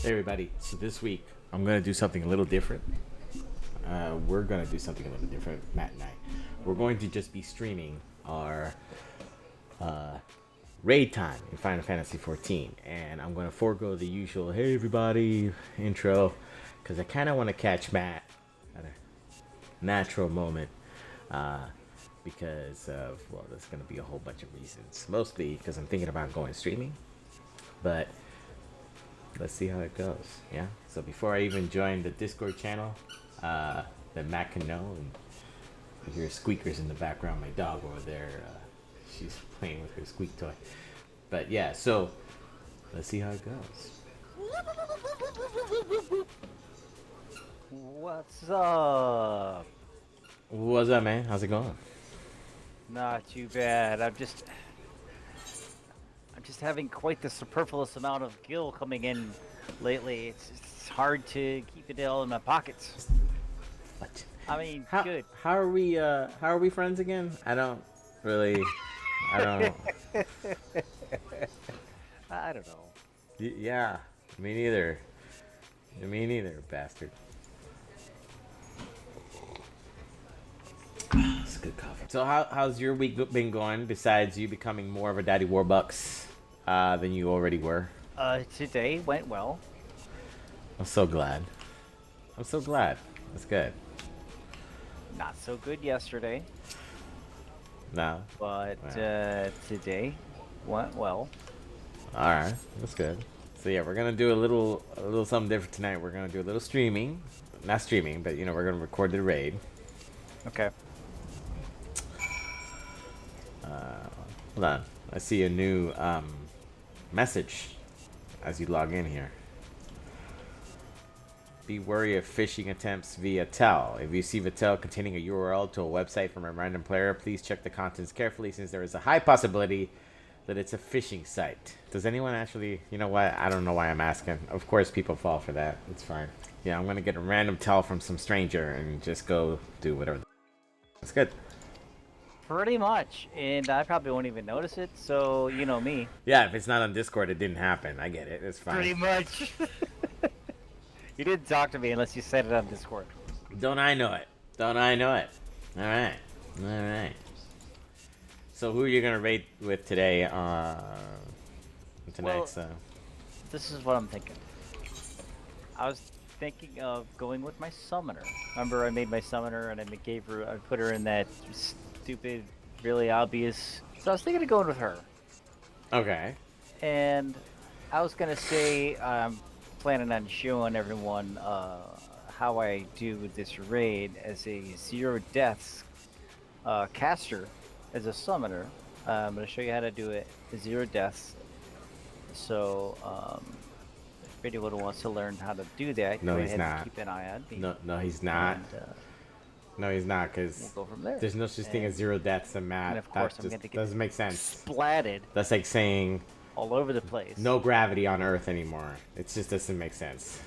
Hey everybody, so this week I'm going to do something a little different. We're going to do something a little different, Matt and I. We're going to just be streaming our raid time in Final Fantasy XIV. And I'm going to forego the usual, hey everybody, intro. Because I kind of want to catch Matt at a natural moment. Because of, well, there's going to be a whole bunch of reasons. Mostly because I'm thinking about going streaming. But let's see how it goes. Yeah. So before I even join the Discord channel, that Matt can know, and you hear squeakers in the background. My dog over there, she's playing with her squeak toy. But yeah, so let's see how it goes. What's up? What's up, man? How's it going? Not too bad. I'm just having quite the superfluous amount of gil coming in lately. It's hard to keep it all in my pockets. What? I mean, good. How are we friends again? I don't. I don't know. Yeah, me neither. Me neither, bastard. It's good coffee. So how's your week been going? Besides you becoming more of a Daddy Warbucks than you already were. Today went well. I'm so glad. That's good. Not so good yesterday, No. but Wow. today went well. All right, that's good. So yeah, we're gonna do a little something different tonight. We're gonna do a little streaming, not streaming, but we're gonna record the raid. Okay. Hold on, I see a new message as you log in here. Be wary of phishing attempts via tel. If you see tel containing a URL to a website from a random player, please check the contents carefully since there is a high possibility that it's a phishing site. Does anyone actually, you know what? I don't know why I'm asking. Of course people fall for that. It's fine. Yeah, I'm going to get a random tel from some stranger and just go do whatever. That's good. Pretty much, and I probably won't even notice it. So you know me. Yeah, if it's not on Discord, it didn't happen. I get it. It's fine. Pretty much. You didn't talk to me unless you said it on Discord. Don't I know it? All right. So who are you gonna rate with today? Tonight's. This is what I'm thinking. I was thinking of going with my summoner. Remember, I made my summoner and I put her in that stupid, really obvious. So I was thinking of going with her. Okay. And I was gonna say planning on showing everyone how I do this raid as a 0 deaths caster, as a summoner. I'm gonna show you how to do it 0 deaths. So if anyone wants to learn how to do that, No, go he's ahead not. and keep an eye on me. No, he's not. And, No, he's not, because we'll go from there. there's no such thing as 0 deaths in Matt. And of course, that I'm just gonna get doesn't make sense. splatted That's like saying all over the place. no gravity on Earth anymore. It just doesn't make sense.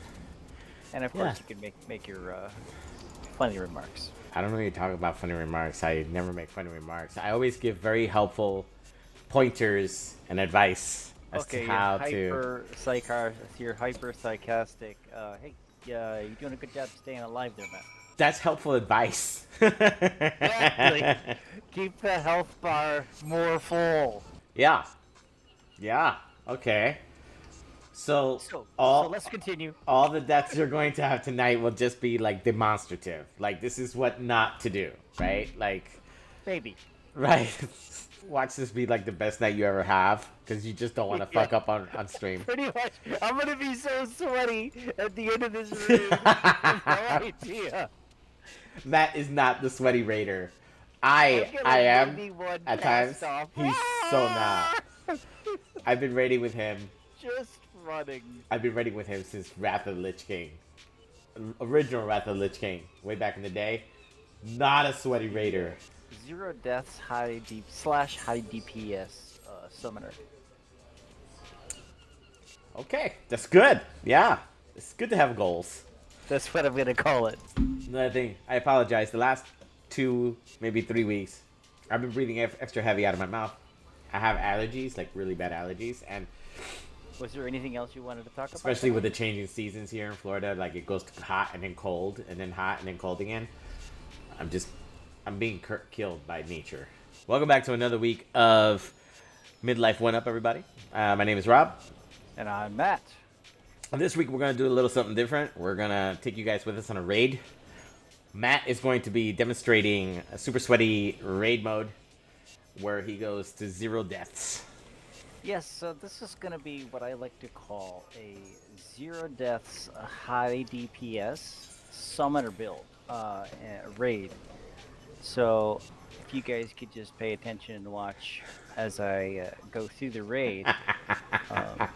And of course, you can make your funny remarks. I don't really talk about funny remarks. I never make funny remarks. I always give very helpful pointers and advice as to how to. You're hyper sarcastic. Hey, you're doing a good job staying alive there, man. That's helpful advice. Exactly. Keep the health bar more full. Yeah. Okay. So let's continue. All the deaths you're going to have tonight will just be like demonstrative. Like, this is what not to do, right? Like, Maybe. right. Watch this be like the best night you ever have, because you just don't want to fuck up on stream. Pretty much. I'm gonna be so sweaty at the end of this raid. You have no idea. Matt is not the sweaty raider. I am at times. He's so not. I've been raiding with him. Just running. I've been raiding with him since Wrath of the Lich King. Original Wrath of the Lich King. Way back in the day. Not a sweaty raider. 0 deaths, high DPS summoner. Okay, that's good. Yeah, it's good to have goals. That's what I'm gonna call it. Another thing, I apologize. The last 2, maybe 3 weeks, I've been breathing extra heavy out of my mouth. I have allergies, like really bad allergies, and Was there anything else you wanted to talk about? Especially with the changing seasons here in Florida, like it goes hot and then cold, and then hot and then cold again. I'm being killed by nature. Welcome back to another week of Midlife OneUp, everybody. My name is Rob. And I'm Matt. And this week we're going to do a little something different. We're going to take you guys with us on a raid. Matt is going to be demonstrating a super sweaty raid mode where he goes to 0 deaths. Yes, so this is going to be what I like to call a 0 deaths, high DPS summoner build, raid. So if you guys could just pay attention and watch as I go through the raid, it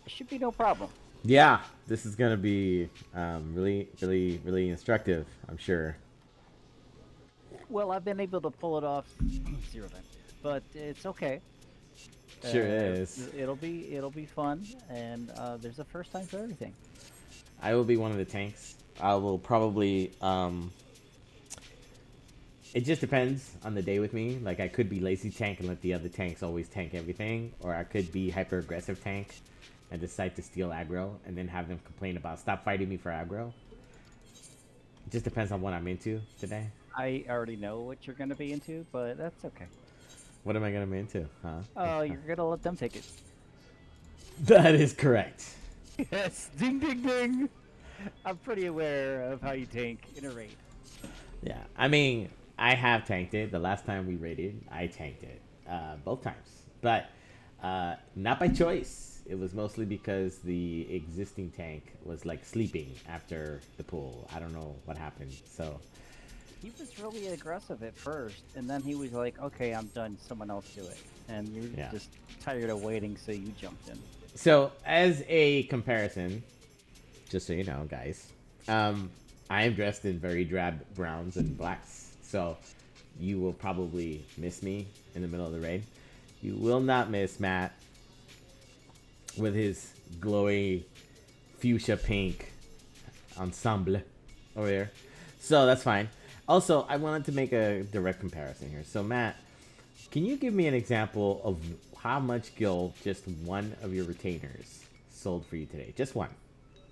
should be no problem. Yeah, this is going to be really instructive, I'm sure. Well, I've been able to pull it off 0 times, but it's okay. Sure is. It'll be fun, and there's a first time for everything. I will be one of the tanks. I will probably it just depends on the day with me. Like I could be lazy tank and let the other tanks always tank everything, or I could be hyper aggressive tank and decide to steal aggro and then have them complain about stop fighting me for aggro. It just depends on what I'm into today. I already know what you're gonna be into, but that's okay. What am I gonna be into, huh? Oh, you're gonna let them take it. That is correct. Yes, ding ding ding. I'm pretty aware of how you tank in a raid. Yeah, I mean, I have tanked it. The last time we raided, I tanked it both times, but not by choice. It was mostly because the existing tank was like sleeping after the pool. I don't know what happened. So he was really aggressive at first, and then he was like, "Okay, I'm done. Someone else do it." And you're just tired of waiting, so you jumped in. So as a comparison, just so you know, guys, I am dressed in very drab browns and blacks. So you will probably miss me in the middle of the raid. You will not miss Matt with his glowy fuchsia pink ensemble over there. So that's fine. Also, I wanted to make a direct comparison here. So Matt, can you give me an example of how much gil just one of your retainers sold for you today? Just one.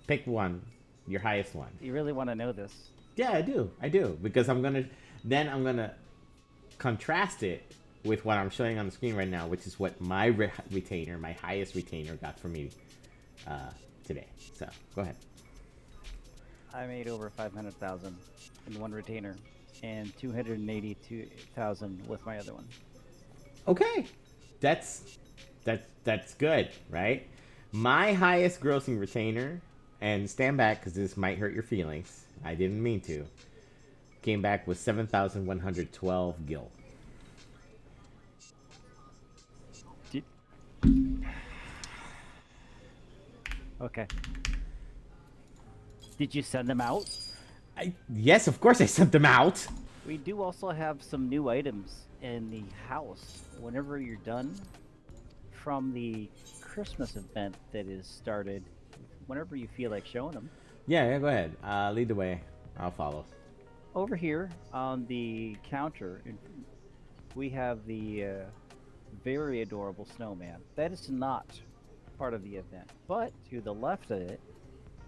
Pick one, your highest one. You really want to know this? Yeah, I do. Because I'm gonna contrast it with what I'm showing on the screen right now, which is what my retainer, my highest retainer, got for me today. So go ahead. I made over 500,000 in one retainer, and 282,000 with my other one. Okay, that's good, right? My highest grossing retainer, and stand back because this might hurt your feelings. I didn't mean to. Came back with 7,112 gil. Okay. Did you send them out? Yes, of course I sent them out. We do also have some new items in the house. Whenever you're done from the Christmas event that is started, whenever you feel like showing them. Yeah, go ahead. Lead the way. I'll follow. Over here on the counter, we have the very adorable snowman. That is not part of the event, but to the left of it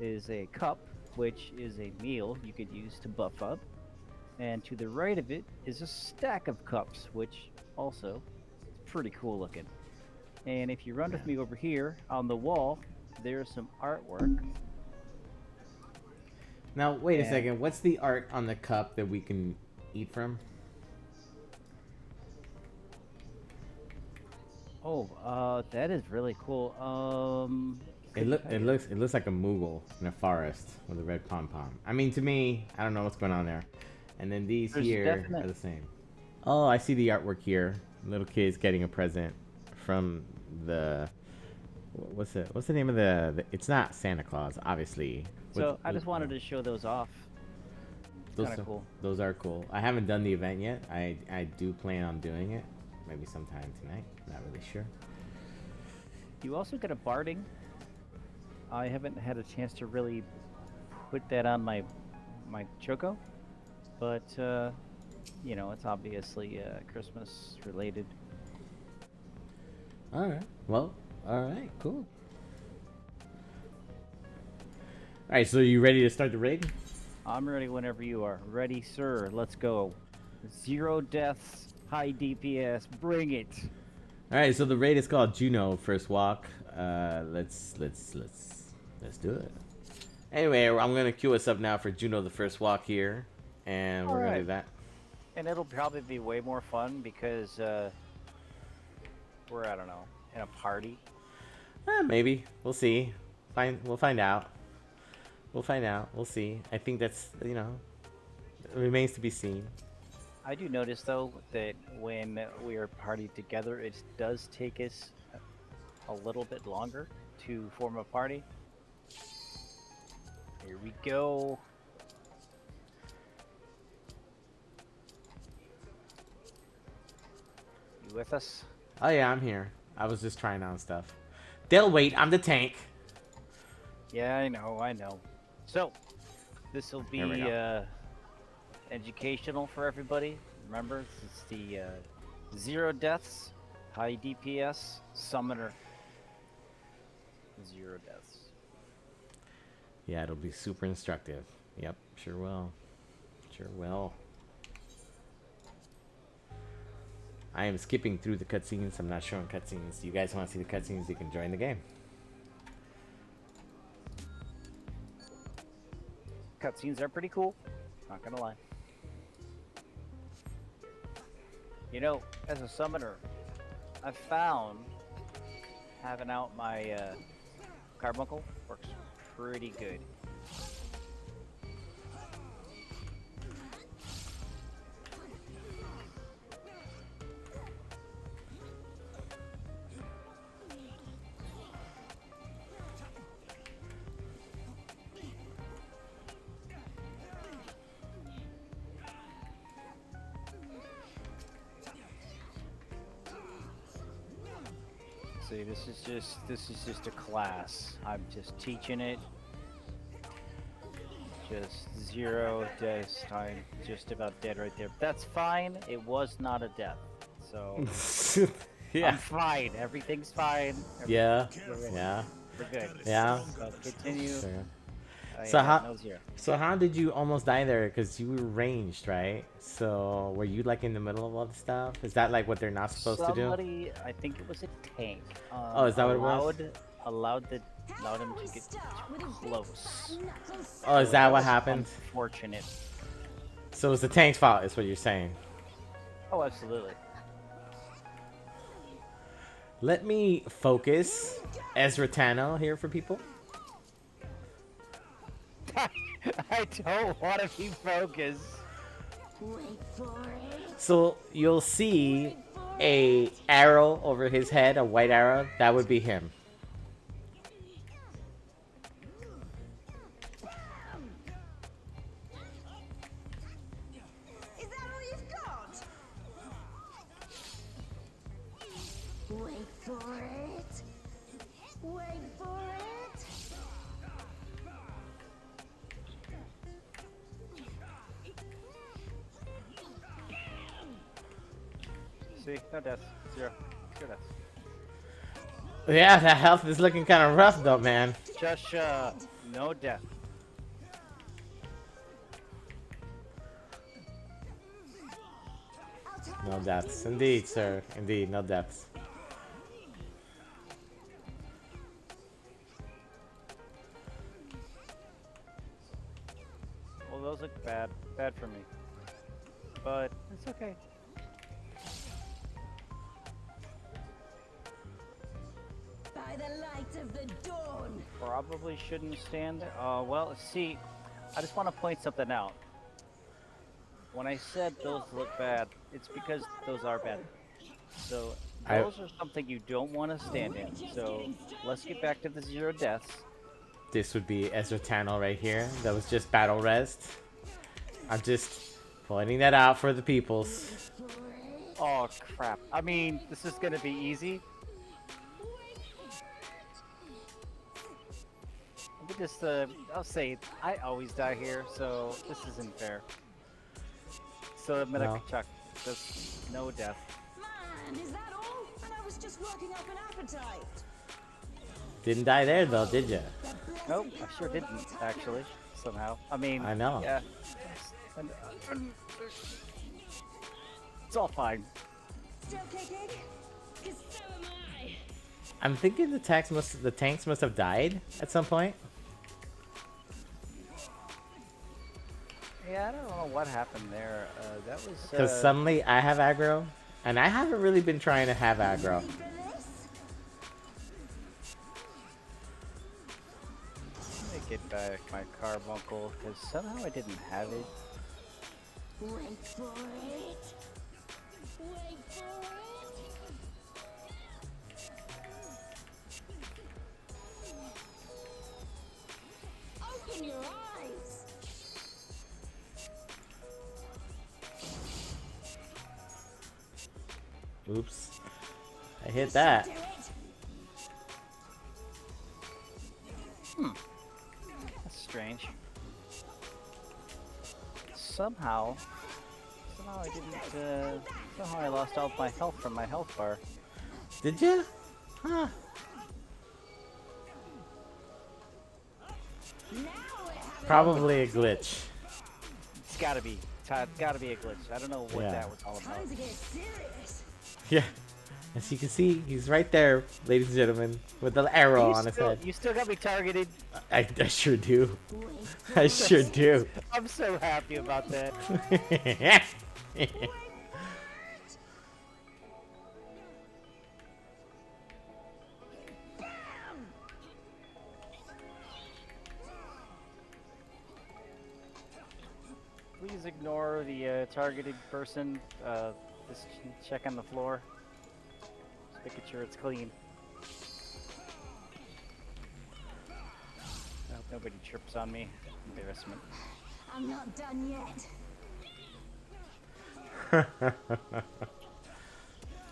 is a cup, which is a meal you could use to buff up, and to the right of it is a stack of cups, which also is pretty cool looking. And if you run with me over here on the wall, there's some artwork. Now wait a second, what's the art on the cup that we can eat from? Oh, that is really cool. It looks like a Moogle in a forest with a red pom-pom. I mean, to me, I don't know what's going on there. And then these here are the same. Oh, I see the artwork here. Little kids getting a present from the... What's the name of the... It's not Santa Claus, obviously. So I just wanted to show those off. It's kind of cool. Those are cool. I haven't done the event yet. I do plan on doing it. Maybe sometime tonight. Not really sure. You also get a barding. I haven't had a chance to really put that on my Choco, but you know, it's obviously Christmas related. All right. Well, all right. Cool. Alright, so you ready to start the raid? I'm ready whenever you are. Ready, sir. Let's go. 0 deaths, high DPS. Bring it. Alright, so the raid is called Jeuno First Walk. Let's do it. Anyway, I'm gonna queue us up now for Jeuno the First Walk here, and we're gonna do that. And it'll probably be way more fun because we're, I don't know, in a party. Maybe. We'll see. We'll find out. We'll find out. We'll see. I think that's, you know, it remains to be seen. I do notice though that when we are partied together, it does take us a little bit longer to form a party. Here we go. You with us? Oh yeah, I'm here. I was just trying on stuff. They'll wait. I'm the tank. Yeah, I know. So, this will be educational for everybody. Remember, this is the 0 deaths, high DPS, summoner. 0 deaths. Yeah, it'll be super instructive. Yep, sure will. Sure will. I am skipping through the cutscenes. I'm not showing cutscenes. You guys want to see the cutscenes, you can join the game. Cutscenes are pretty cool. Not gonna lie. You know, as a summoner, I found having out my carbuncle works pretty good. See, this is just a class. I'm just teaching it. Just 0 deaths. I'm just about dead right there. But that's fine. It was not a death. So Yeah. I'm fine. Everything's fine. Yeah. We're Yeah. We're good. Yeah. So continue. Sure. So how did you almost die there? Because you were ranged, right? So were you like in the middle of all the stuff? Is that like what they're not supposed to do? Somebody, I think it was a tank. Oh, is that what it was? Allowed him to get close. Oh, is that what happened? Unfortunate. So it was the tank's fault, is what you're saying. Oh, absolutely. Let me focus Ezra Tano here for people. I don't want to be focused. So you'll see a arrow over his head, a white arrow. That would be him. Is that all you've got? Wait for it. Wait for it. See, no deaths. 0 deaths. Yeah, that health is looking kind of rough though, man. Just no death. No deaths. Indeed, sir. Indeed, no deaths. Well, those look bad. Bad for me. But it's okay. By the light of the dawn. Probably shouldn't stand. Well, see, I just want to point something out. When I said those look bad, it's because those are bad. So those are something you don't want to stand in. So let's get back to the 0 deaths. This would be Ezra Tano right here. That was just battle rest. I'm just pointing that out for the peoples. Oh crap! I mean, this is gonna be easy. Let me just, I'll say, I always die here, so this isn't fair. So I'm gonna chuck just no death. Man, is that all? And I was just working up an appetite. Didn't die there though, did ya? Nope, I sure didn't actually. Somehow. I mean, I know. Yeah. It's all fine. Still kicking? 'Cause so am I. I'm thinking the tanks must have died at some point. Yeah, I don't know what happened there. That was. Because suddenly I have aggro, and I haven't really been trying to have aggro. Ready for this? Let me get back my carbuncle because somehow I didn't have it. Wait for it. Wait for it. Open your eyes. Oops. I hit that. Do it. That's strange. Somehow I didn't. Somehow I lost all my health from my health bar. Did you? Huh. Now we're having Probably a glitch. It's gotta be. Gotta be a glitch. I don't know what Yeah. that was all about. time to get serious. Yeah. As you can see, he's right there, ladies and gentlemen, with the arrow on his head. You still got me targeted. I sure do. Wait I sure do. I'm so happy about that. Please ignore the targeted person. Just check on the floor. Just making sure it's clean. I hope nobody trips on me. Embarrassment. I'm not done yet.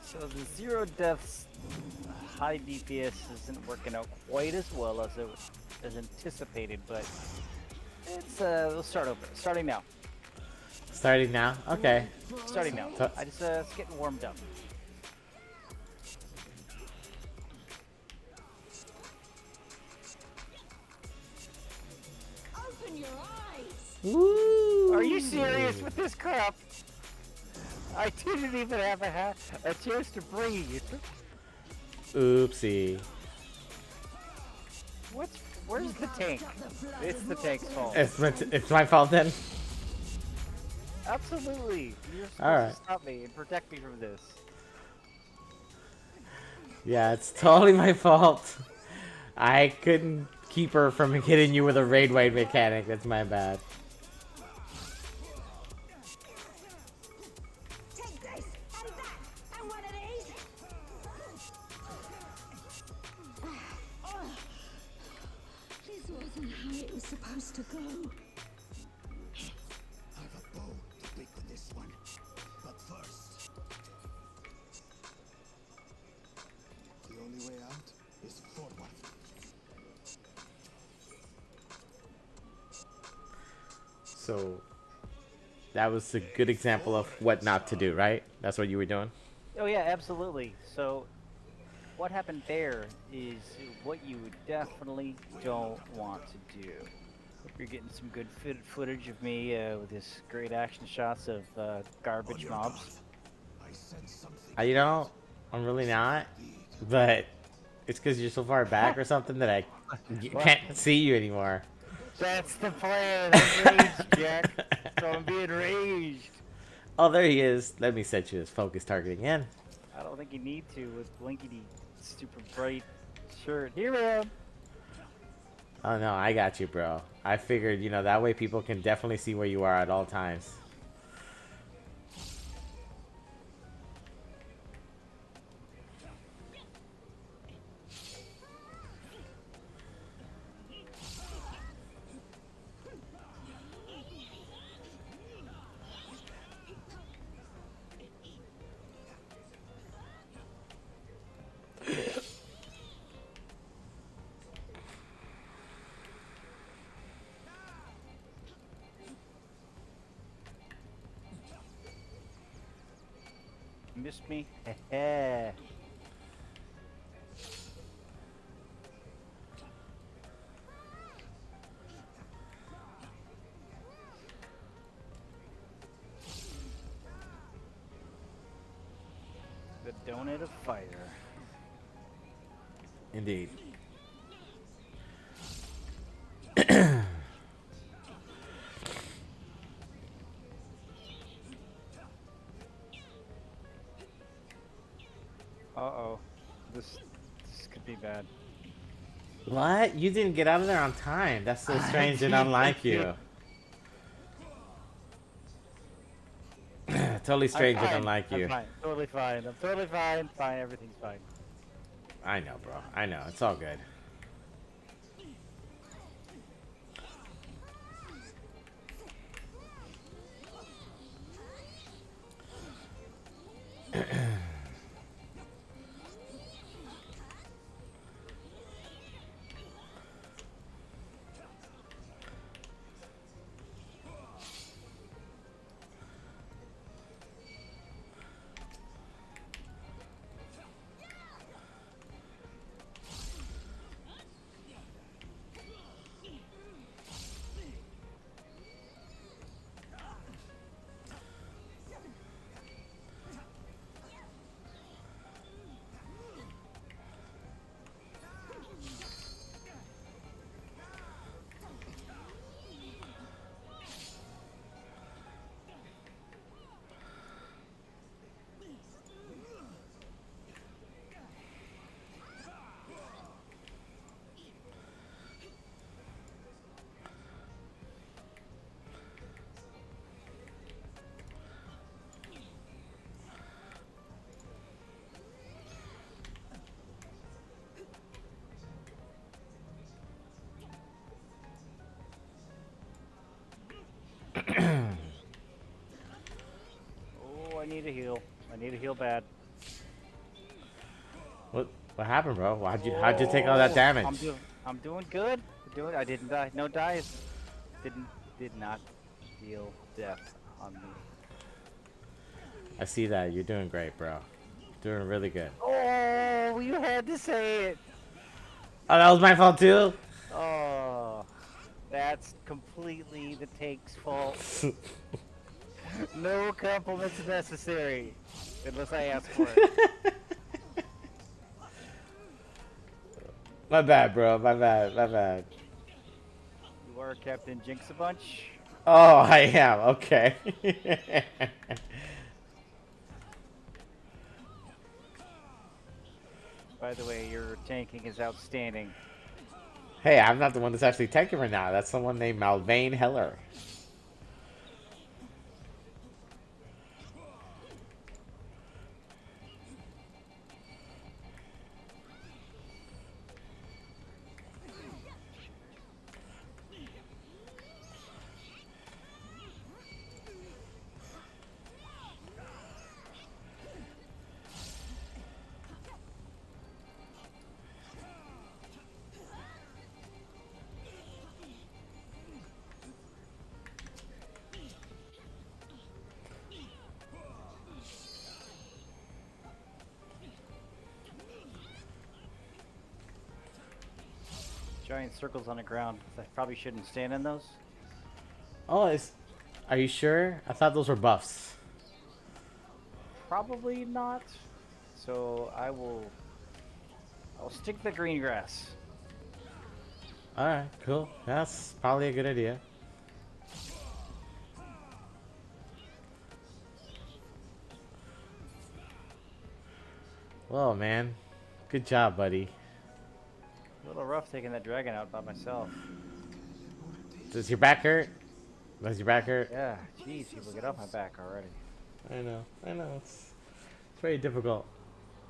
So the zero deaths, high DPS isn't working out quite as well as anticipated, but it's we'll start over. Starting now. Starting now? Okay. Starting now. So- I just it's getting warmed up. Open your eyes. Woo! Are you serious with this crap? I didn't even have a chance to breathe. Oopsie. Where's the tank? It's the tank's fault. It's my fault then? Absolutely. You're supposed Alright. to stop me and protect me from this. Yeah, it's totally my fault. I couldn't keep her from hitting you with a raid wave mechanic. That's my bad. Take this and that and one of these. This wasn't how it was supposed to go. I've a bow to pick with this one. But first, the only way out is forward. So, that was a good example of what not to do, right? That's what you were doing? Oh yeah, absolutely. So, what happened there is what you definitely don't want to do. Hope you're getting some good footage of me with this great action shots of garbage mobs. I sense something. You know, I'm really not, but it's because you're so far back or something that I can't see you anymore. That's the plan. I'm raged, Jack. So I'm being raged. Oh, there he is. Let me set you as focus targeting in. I don't think you need to with Blinkety super bright shirt. Here I am. Oh no, I got you, bro. I figured, you know, that way people can definitely see where you are at all times. Missed me? Heh. Opponent of fire. Indeed. Uh-oh. This could be bad. What? You didn't get out of there on time. That's so strange and unlike you. Totally strange and unlike you. I'm fine. Totally fine. I'm totally fine. Fine. Everything's fine. I know, bro. I know. It's all good. Oh, I need a heal. I need a heal bad. What happened, bro? How'd you take all that damage? I'm doing good. I didn't die. No dies. Did not deal death on me. I see that. You're doing great, bro. Doing really good. Oh, you had to say it. Oh, that was my fault too? Oh, that's completely the take's fault. No compliments necessary, unless I ask for it. My bad, bro. My bad. You are Captain Jinx a bunch. Oh, I am. Okay. By the way, your tanking is outstanding. Hey, I'm not the one that's actually tanking right now. That's someone named Malvain Heller. Giant circles on the ground. I probably shouldn't stand in those. Oh, are you sure? I thought those were buffs. Probably not. So I'll stick the green grass. Alright, cool. That's probably a good idea. Well, man. Good job, buddy. A little rough taking that dragon out by myself. Does your back hurt? Does your back hurt? Yeah, jeez, people get off my back already. I know. It's very difficult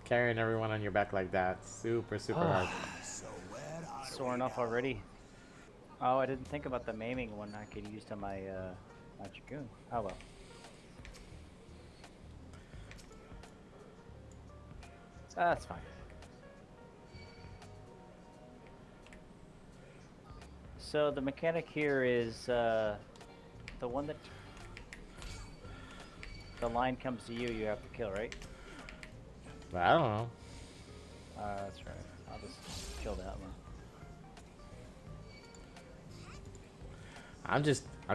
carrying everyone on your back like that. Super hard. Sore enough already. Oh, I didn't think about the maiming one I could use to my my dragoon. Oh well. That's fine. So the mechanic here is the one that the line comes to you, you have to kill, right? But I don't know. That's right. I'll just kill that one. I'm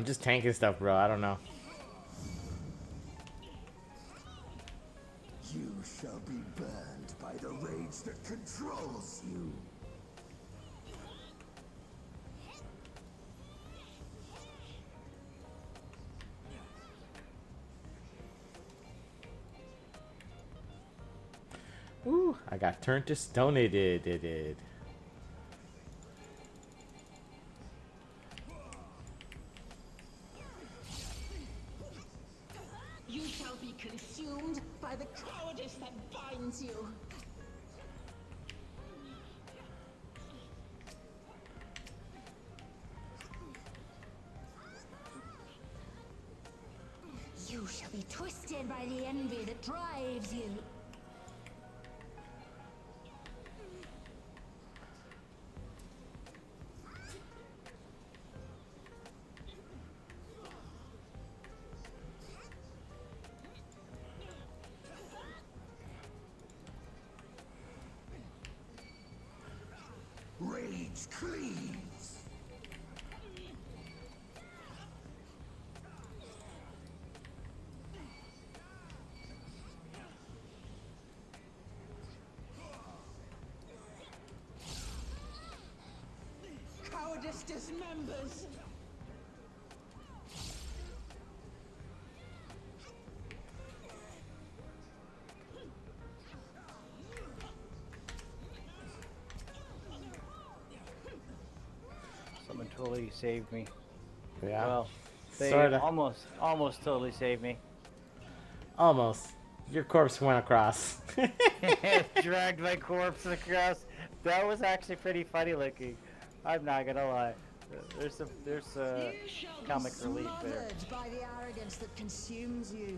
just tanking stuff, bro. I don't know. You shall be burned. knowledge that controls you. Ooh, I got turned to stone. It did. You shall be consumed by the cowardice that binds you. You shall be twisted by the envy that drives you. Rage cleaves. Cowardice dismembers. Someone totally saved me. Yeah. Well, they Sorta. almost totally saved me. Almost. Your corpse went across. Dragged my corpse across. That was actually pretty funny looking. I'm not gonna lie. There's comic relief there. By the arrogance that consumes you.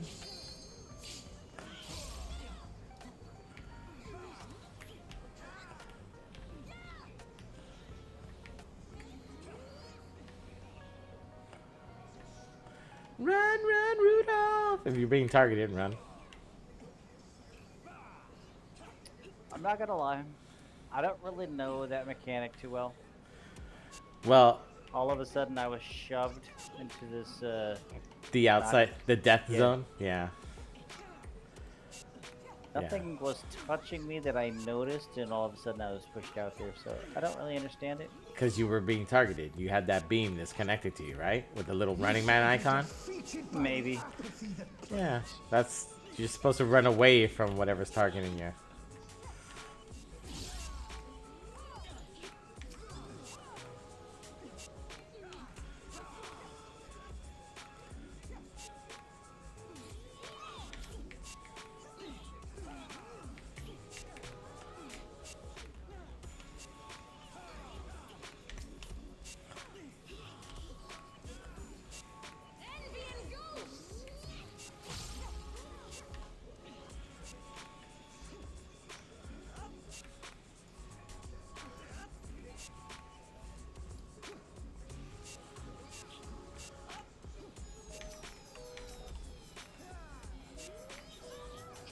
Run, Rudolph! If you're being targeted, run. I'm not gonna lie. I don't really know that mechanic too well. Well, All of a sudden, I was shoved into this. the outside, the death Yeah. zone. Yeah. Nothing was touching me that I noticed, and all of a sudden, I was pushed out there. So I don't really understand it. Because you were being targeted. You had that beam that's connected to you, right? With the little running man icon. Maybe. Yeah. That's you're supposed to run away from whatever's targeting you.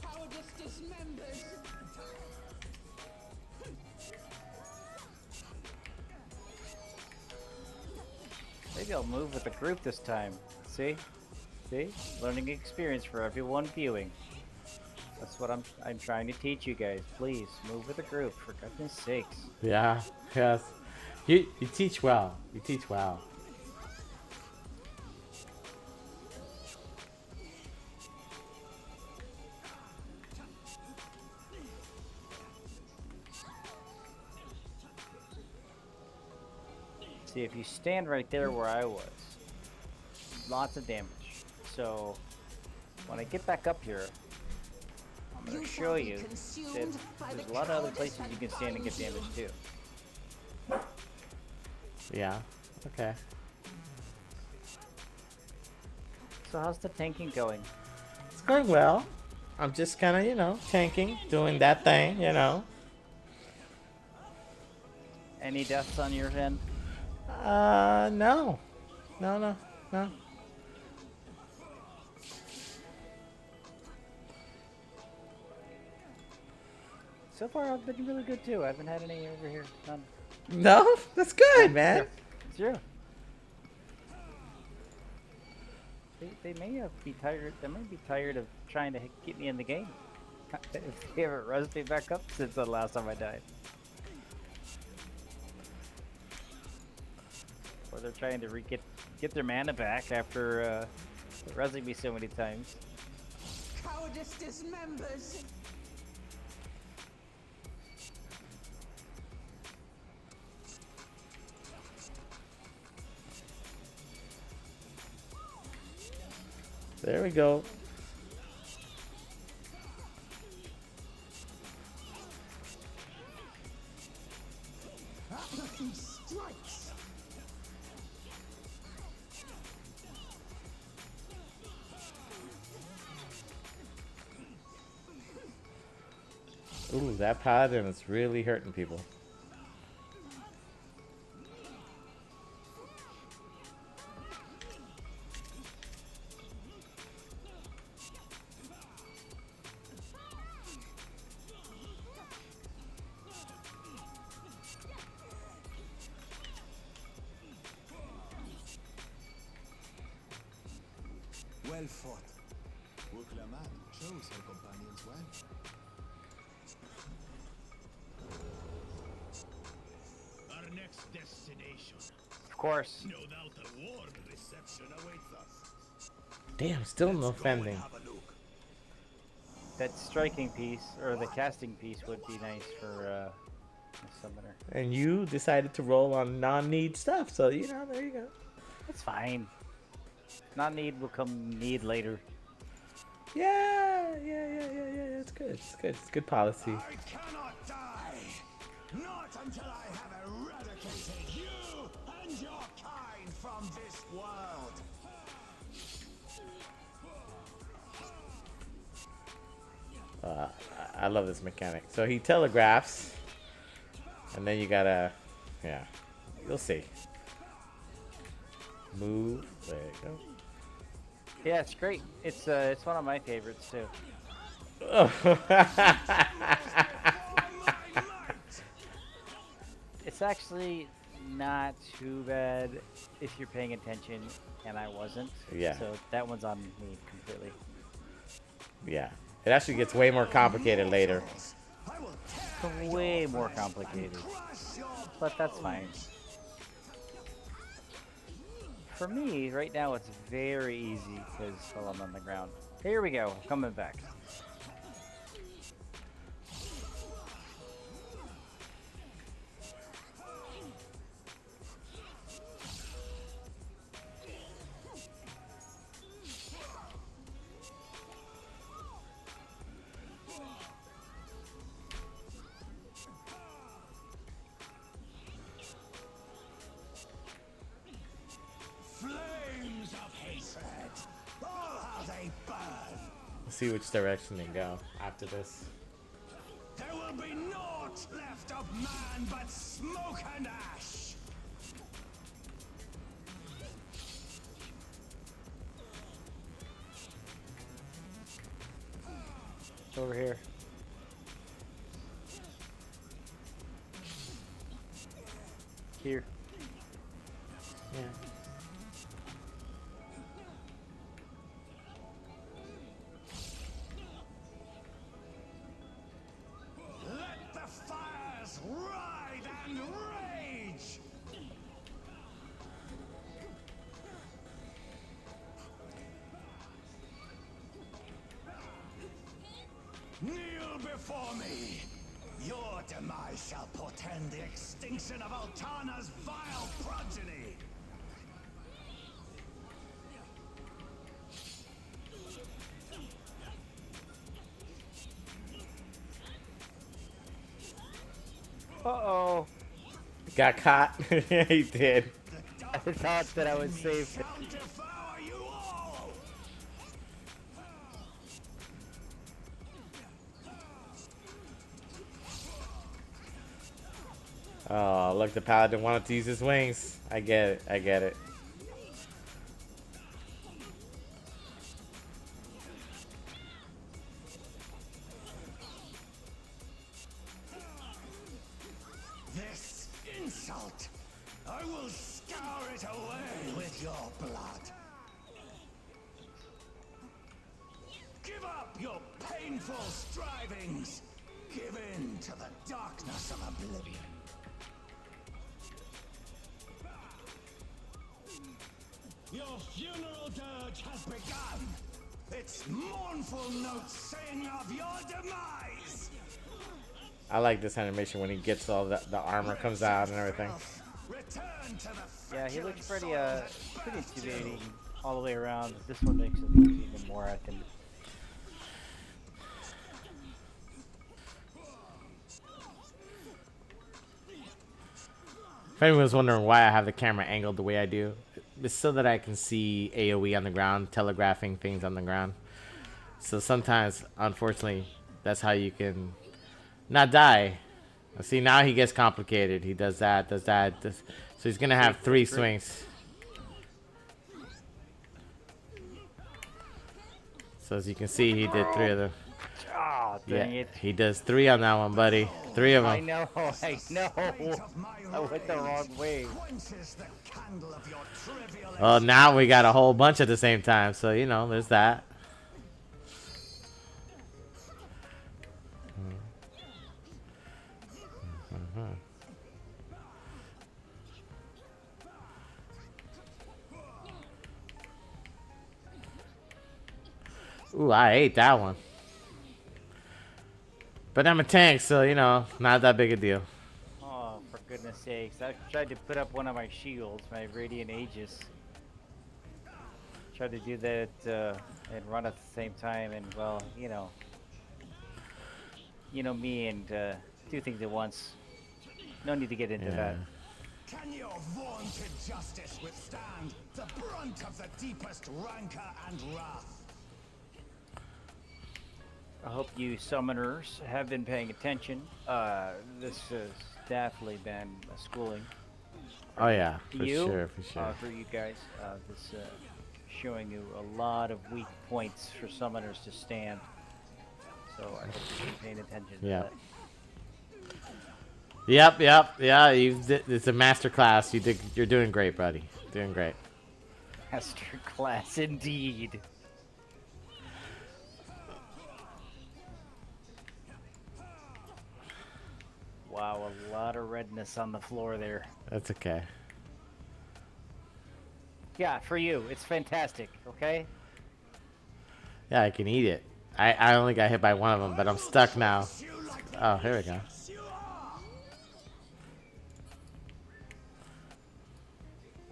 Cowardice dismembers. Maybe I'll move with the group this time. See? See? Learning experience for everyone viewing. That's what I'm trying to teach you guys. Please, move with the group, for goodness sakes. Yeah. Yes. You teach well. You teach well. See, if you stand right there where I was, lots of damage. So, when I get back up here, I'm going You to shall show be you that consumed by there's the a lot of other cowardice places that you can stand and get binds damage you. too. Yeah. Okay. So how's the tanking going? It's going well. I'm just kind of, tanking, doing that thing, Any deaths on your end? No. No. So far, I've been really good too. I haven't had any over here. None. No? That's good, man. Zero. They may be tired. They may be tired of trying to keep me in the game. If they haven't rezzed me back up since the last time I died. Or they're trying to get their mana back after rezzing me so many times. Cowardice dismembers. There we go. Apathy strikes. Ooh, that paladin is really hurting people. Well fought. Woklaman chose her companions well. Our next destination. Of course. No doubt a warm reception awaits us. Damn, still no fending. Have a look. That striking piece, or the casting piece, would be nice for a summoner. And you decided to roll on non-need stuff, so you know, there you go. It's fine. Not need will come need later. Yeah. It's good. It's good policy. I cannot die. Not until I have eradicated you and your kind from this world. I love this mechanic. So he telegraphs, and then you gotta, yeah, you'll see. Move. There you go. Yeah, it's great. It's one of my favorites too. It's actually not too bad if you're paying attention, and I wasn't. Yeah. So that one's on me completely. Yeah. It actually gets way more complicated later. Way more complicated. But that's fine. For me, right now it's very easy because I'm on the ground. Here we go, coming back. Flames of hatred. Oh, how they burn. We'll see which direction they go after this. There will be naught left of man but smoke and ash. Over here. Here. Yeah. Let the fires ride and rage. Kneel before me. Your demise shall portend the extinction of Altana's vile progeny. Uh-oh. Got caught. Yeah, he did. I thought that I was safe. Shall devour you all. Oh, look, the paladin wanted to use his wings. I get it. I get it. This insult, I will scour it away with your blood. Give up your painful strivings. Give in to the darkness of oblivion. Your funeral dirge has begun. Its mournful notes sing of your demise. I like this animation when he gets all the armor comes out and everything. Return to the Yeah, he looks pretty feculent pretty sorrows of intimidating all the way around. This one makes it look even more, I think. If anyone's wondering why I have the camera angled the way I do, it's so that I can see AoE on the ground, telegraphing things on the ground. So sometimes, unfortunately, that's how you can not die. See, now he gets complicated. He does that, does that. So he's going to have 3 swings. So as you can see, he did 3 of them. Ah, dang Yeah, it. he does 3 on that one, buddy. 3 of I them. know, I know. I went the wrong way. quenches the candle of your trivial Well, now we got a whole bunch at the same time. So, you know, there's that. Ooh, I ate that one. But I'm a tank, so, you know, not that big a deal. Oh, for goodness sakes. I tried to put up one of my shields, my Radiant Aegis. Tried to do that and run at the same time, and, well, you know me and do things at once. No need to get into that. Can your vaunted justice withstand the brunt of the deepest rancor and wrath? I hope you summoners have been paying attention. This has definitely been a schooling. Oh, yeah, for you, sure, for sure. for you guys. This showing you a lot of weak points for summoners to stand. So I hope you've been paying attention Yeah. to that. Yep, yeah. It's a master class. You're doing great, buddy. Doing great. Master class indeed. Wow, a lot of redness on the floor there. That's okay. Yeah, for you, it's fantastic, okay? Yeah, I can eat it. I only got hit by one of them, but I'm stuck now. Oh, here we go.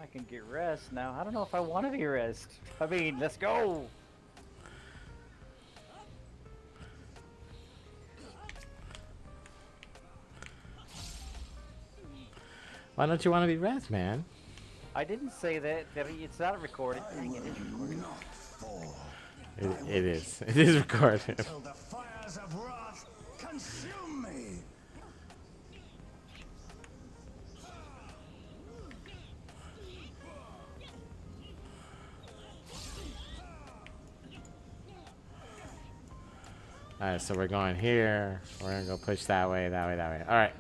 I can get rest now. I don't know if I want to be rest. I mean, let's go. Why don't you want to be rest, man? I didn't say that. It's not recorded. Dang it, it's recorded. It is. It is recorded. Till the fires of wrath consume me. Alright, so we're going here. We're going to go push that way, that way, that way. Alright.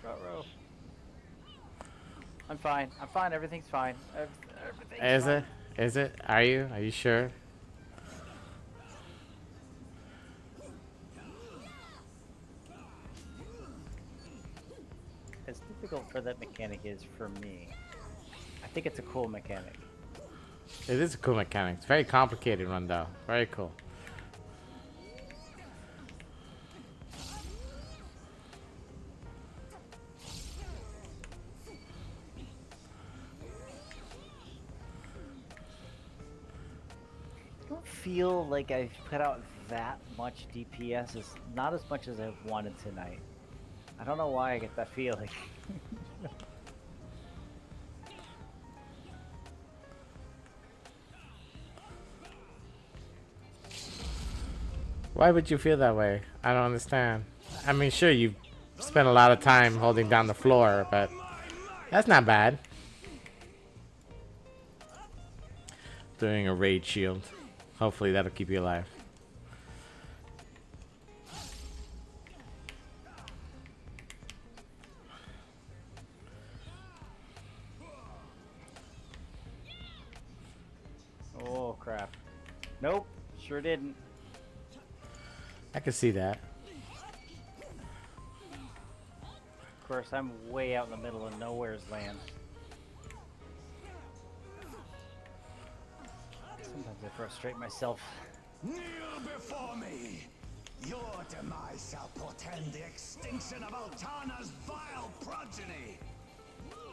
Ruh-roh. I'm fine. I'm fine. Everything's fine. Everything's Is fine. it? Is it? Are you? Are you sure? As difficult for that mechanic is for me, I think it's a cool mechanic. It is a cool mechanic. It's very complicated one, though. Very cool. I don't feel like I've put out that much DPS, as not as much as I've wanted tonight. I don't know why I get that feeling. Why would you feel that way? I don't understand. I mean, sure, you've spent a lot of time holding down the floor, but that's not bad. Doing a raid shield. Hopefully that'll keep you alive. Oh crap. Nope, sure didn't. I can see that. Of course, I'm way out in the middle of nowhere's land. Sometimes I frustrate myself. Kneel before me! Your demise shall portend the extinction of Altana's vile progeny! Don't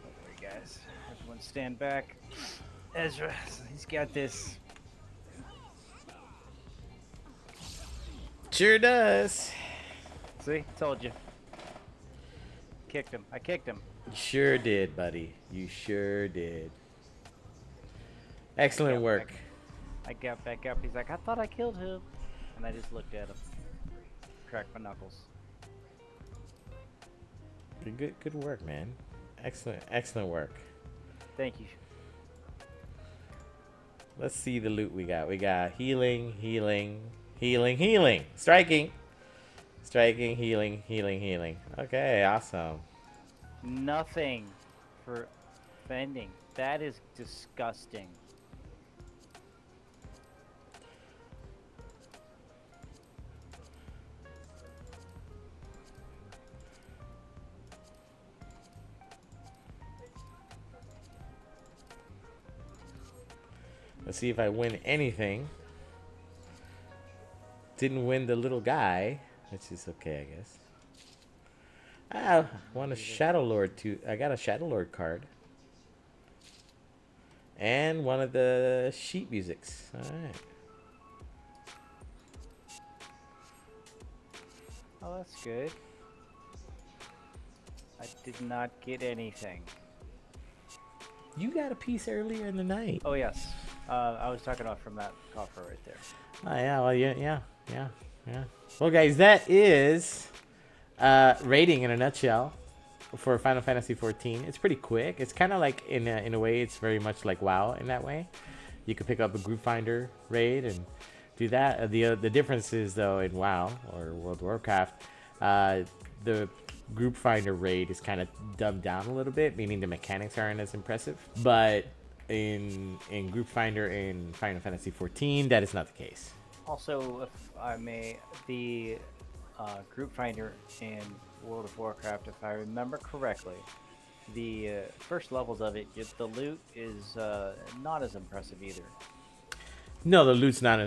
worry, guys. Everyone stand back. Ezra, he's got this. Sure does. See? Told you. Kicked him. I kicked him. You sure did, buddy. You sure did. Excellent work. I got back up. He's like, I thought I killed him. And I just looked at him. Cracked my knuckles. Good work, man. Excellent work. Thank you. Let's see the loot we got. We got healing, healing, healing, healing. Striking, healing, healing, healing. Okay, awesome. Nothing for fending. That is disgusting. Let's see if I win anything. Didn't win the little guy, which is okay, I guess. I won a Shadow Lord too. I got a Shadow Lord card. And one of the sheet musics. Alright. Oh, that's good. I did not get anything. You got a piece earlier in the night. Oh, yes. I was talking about from that coffer right there. Oh yeah, well yeah. Well guys, that is rating in a nutshell for Final Fantasy XIV. It's pretty quick. It's kind of like in a way it's very much like WoW in that way. You could pick up a group finder raid and do that. The difference is though in WoW or World of Warcraft, the group finder raid is kind of dumbed down a little bit, meaning the mechanics aren't as impressive. But in group finder in Final Fantasy XIV, that is not the case. Also, if I may, the group finder in World of Warcraft, if I remember correctly, the first levels of it, the loot is not as impressive either. No, the loot's not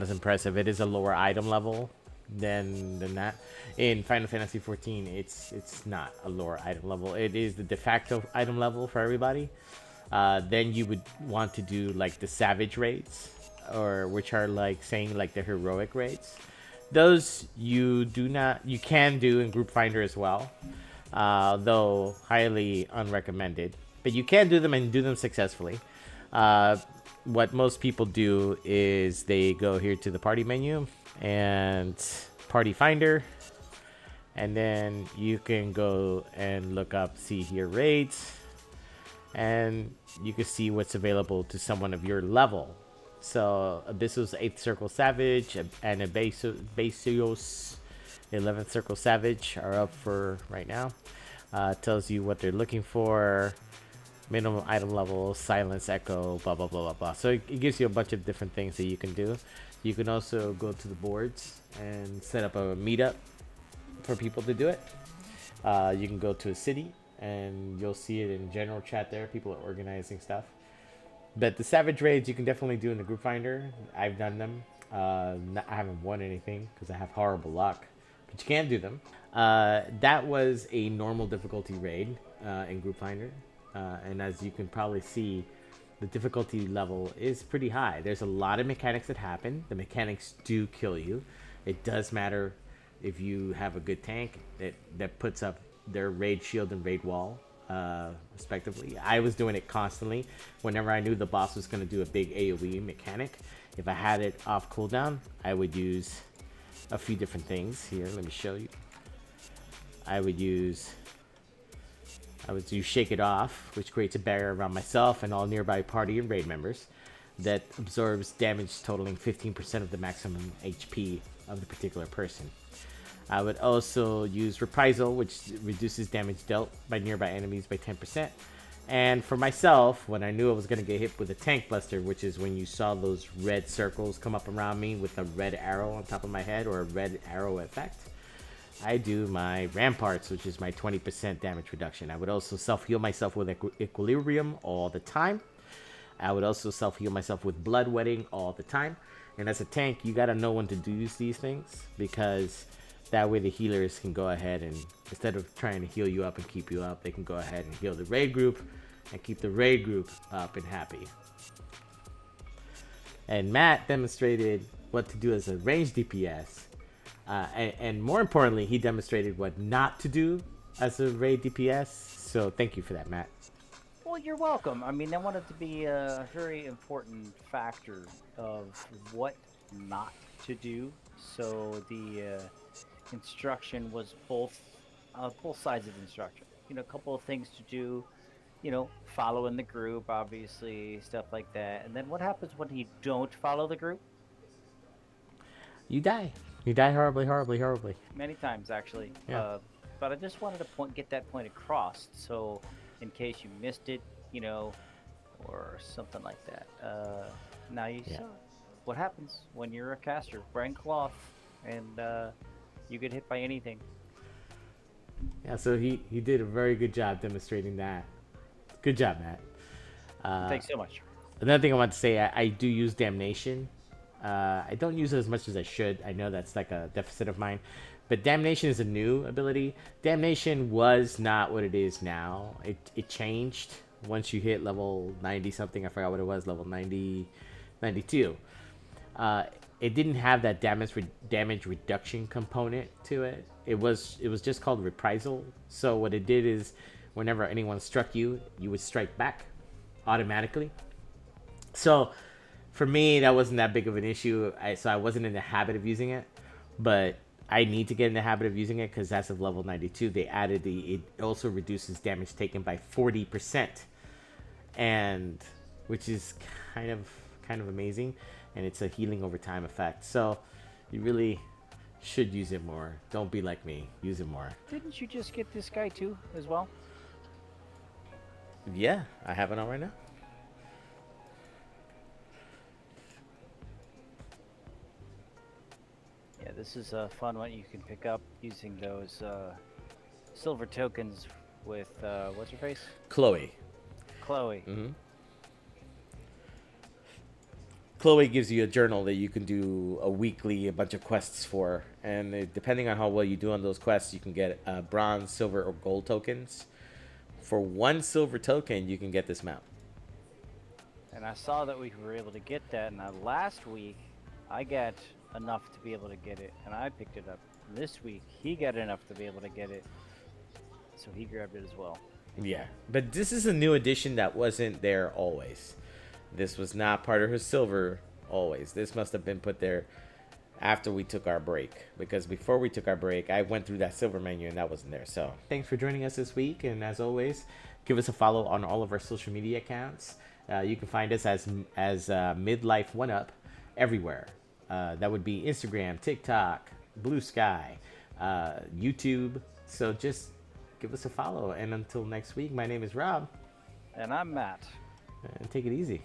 as impressive. It is a lower item level than that. In Final Fantasy XIV, it's not a lower item level. It is the de facto item level for everybody. Then you would want to do like the savage raids, or which are like saying like the heroic raids. Those you can do in group finder as well, though highly unrecommended. But you can do them and do them successfully. What most people do is they go here to the party menu and party finder, and then you can go and look up see here raids, and you can see what's available to someone of your level. So Abyssos 8th Circle Savage and Abyssos 11th Circle Savage are up for right now. Tells you what they're looking for, minimum item level, silence, echo, blah blah blah blah blah. So it gives you a bunch of different things that you can do. You can also go to the boards and set up a meetup for people to do it. You can go to a city and you'll see it in general chat there. People are organizing stuff. But the savage raids you can definitely do in the group finder. I've done them. I haven't won anything because I have horrible luck, but you can do them. That was a normal difficulty raid in group finder, and as you can probably see, the difficulty level is pretty high. There's a lot of mechanics that happen. The mechanics do kill you. It does matter if you have a good tank that puts up their raid shield and raid wall, respectively. I was doing it constantly. Whenever I knew the boss was going to do a big AoE mechanic, if I had it off cooldown, I would use a few different things. Here, let me show you. I would use Shake It Off, which creates a barrier around myself and all nearby party and raid members that absorbs damage totaling 15% of the maximum HP of the particular person. I would also use Reprisal, which reduces damage dealt by nearby enemies by 10%. And for myself, when I knew I was going to get hit with a Tank Buster, which is when you saw those red circles come up around me with a red arrow on top of my head, or a red arrow effect, I do my Ramparts, which is my 20% damage reduction. I would also self-heal myself with Equilibrium all the time. I would also self-heal myself with Bloodwetting all the time. And as a tank, you got to know when to use these things, because that way the healers can go ahead and, instead of trying to heal you up and keep you up, they can go ahead and heal the raid group and keep the raid group up and happy. And Matt demonstrated what to do as a ranged DPS. And more importantly, he demonstrated what not to do as a raid DPS. So thank you for that, Matt. Well, you're welcome. I mean, I want it to be a very important factor of what not to do. So the instruction was both sides of the instruction. You know, a couple of things to do. You know, following the group, obviously, stuff like that. And then what happens when you don't follow the group? You die. You die horribly, horribly, horribly. Many times, actually. Yeah. But I just wanted to get that point across. So, in case you missed it, you know, or something like that. Now you saw what happens when you're a caster wearing cloth and you get hit by anything. Yeah, so he did a very good job demonstrating that. Good job, Matt. Thanks so much. Another thing I want to say, I do use Damnation. I don't use it as much as I should. I know that's like a deficit of mine. But Damnation is a new ability. Damnation was not what it is now. It changed once you hit level 90 something. I forgot what it was, level 90, 92. It didn't have that damage reduction component to it. It was just called Reprisal. So what it did is, whenever anyone struck you, you would strike back automatically. So for me, that wasn't that big of an issue. So I wasn't in the habit of using it, but I need to get in the habit of using it, because as of level 92, they added it also reduces damage taken by 40%, and which is kind of amazing, and it's a healing over time effect. So you really should use it more. Don't be like me. Use it more. Didn't you just get this guy too, as well? Yeah, I have it on right now. Yeah, this is a fun one you can pick up using those silver tokens with, what's her face? Chloe. Chloe. Mm-hmm. Chloe gives you a journal that you can do a bunch of quests for, and depending on how well you do on those quests, you can get bronze, silver, or gold tokens. For 1 silver token, you can get this mount. And I saw that we were able to get that, and last week I got enough to be able to get it, and I picked it up. And this week he got enough to be able to get it, so he grabbed it as well. Yeah, but this is a new addition that wasn't there always. This was not part of her silver always. This must have been put there after we took our break, because before we took our break, I went through that silver menu and that wasn't there. So thanks for joining us this week, and as always, give us a follow on all of our social media accounts. You can find us as Midlife OneUp everywhere. That would be Instagram, TikTok, Bluesky, YouTube. So just give us a follow. And until next week, my name is Rob. And I'm Matt. And take it easy.